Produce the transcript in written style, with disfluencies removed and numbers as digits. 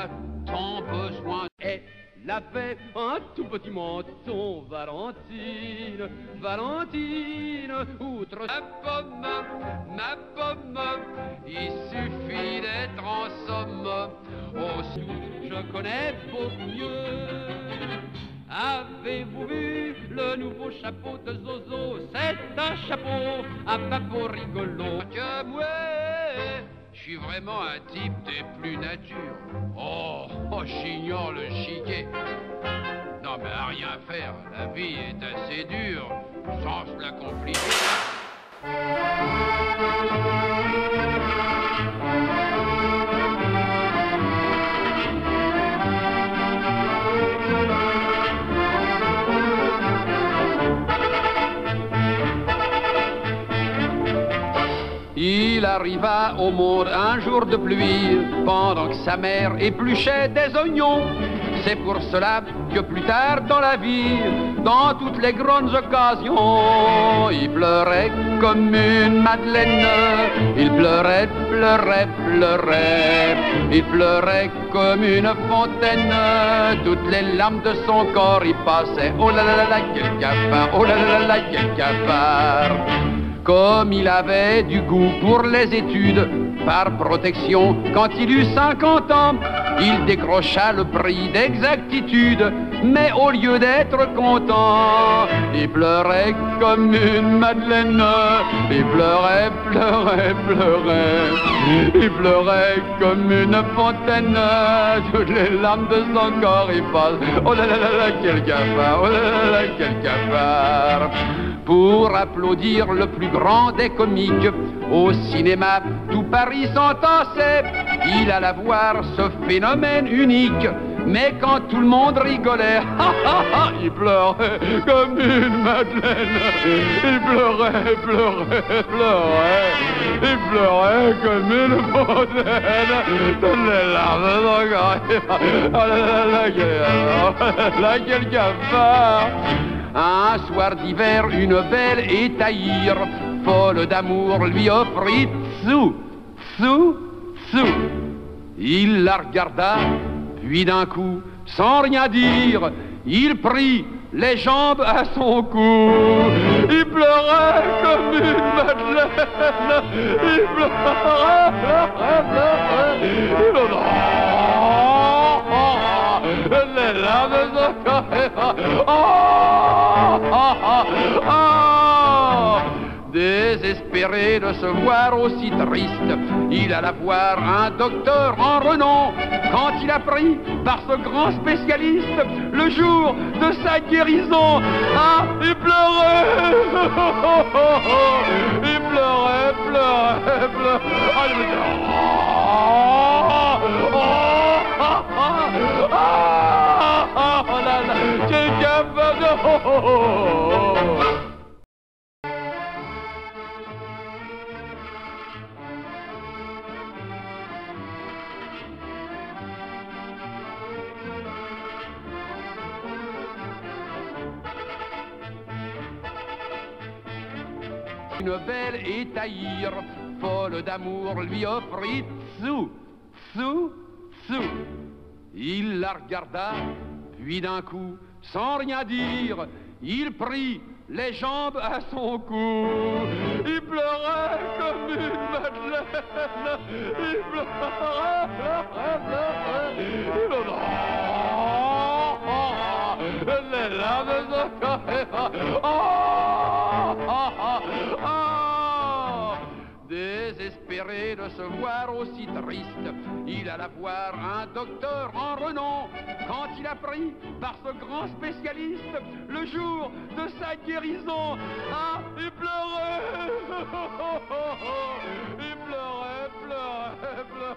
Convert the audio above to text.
a tant besoin. Elle avait un tout petit menton, Valentine, Valentine, outre ma pomme, il suffit d'être en somme. Au sou, je connais beaucoup mieux. Avez-vous vu le nouveau chapeau de Zozo? C'est un chapeau à papot rigolo. Que moi, je suis vraiment un type des plus nature. Oh, j'ignore le chiquet. Non mais à rien faire, la vie est assez dure, sans se la compliquer. Il arriva au monde un jour de pluie, pendant que sa mère épluchait des oignons. C'est pour cela que plus tard dans la vie, dans toutes les grandes occasions, il pleurait comme une madeleine. Il pleurait, pleurait, pleurait. Il pleurait comme une fontaine. Toutes les larmes de son corps y passaient. Oh là là là là, quel cafard! Oh là là là là, quel cafard! Comme il avait du goût pour les études, par protection, quand il eut 50 ans, il décrocha le prix d'exactitude, mais au lieu d'être content, il pleurait comme une madeleine. Il pleurait, pleurait, pleurait. Il pleurait comme une fontaine. Toutes les larmes de son corps y passent. Oh là là là là, quel cafard! Oh là là là, quel cafard! Pour applaudir le plus grand des comiques, au cinéma, tout Paris s'entassait. Il alla voir ce phénomène unique. Mais quand tout le monde rigolait, il pleurait comme une madeleine. Il pleurait, pleurait, pleurait. Il pleurait comme une fontaine. Toutes les larmes de son corps. Oh là là là, là, quel cafard! Un soir d'hiver, une belle étaïre, folle d'amour, lui offrit sous, sous, sous. Il la regarda, puis d'un coup, sans rien dire, il prit les jambes à son cou. Il pleurait comme une madeleine. Il pleurait, pleurait, pleurait. Il les larmes de son corps. Désespéré de se voir aussi triste, il alla voir un docteur en renom. Quand il apprit par ce grand spécialiste le jour de sa guérison, il pleurait. Il pleurait, pleurait, pleurait. Quel cafard! Une belle étaïre, folle d'amour, lui offrit sous, sous, sous. Il la regarda, puis d'un coup, sans rien dire, il prit les jambes à son cou. Il pleurait comme une madeleine. Il pleurait, pleurait, pleurait. Les larmes de son corps. Désespéré de se voir aussi triste, il alla voir un docteur en renom. Quand il apprit par ce grand spécialiste le jour de sa guérison, il pleurait. Il pleurait, pleurait, pleurait.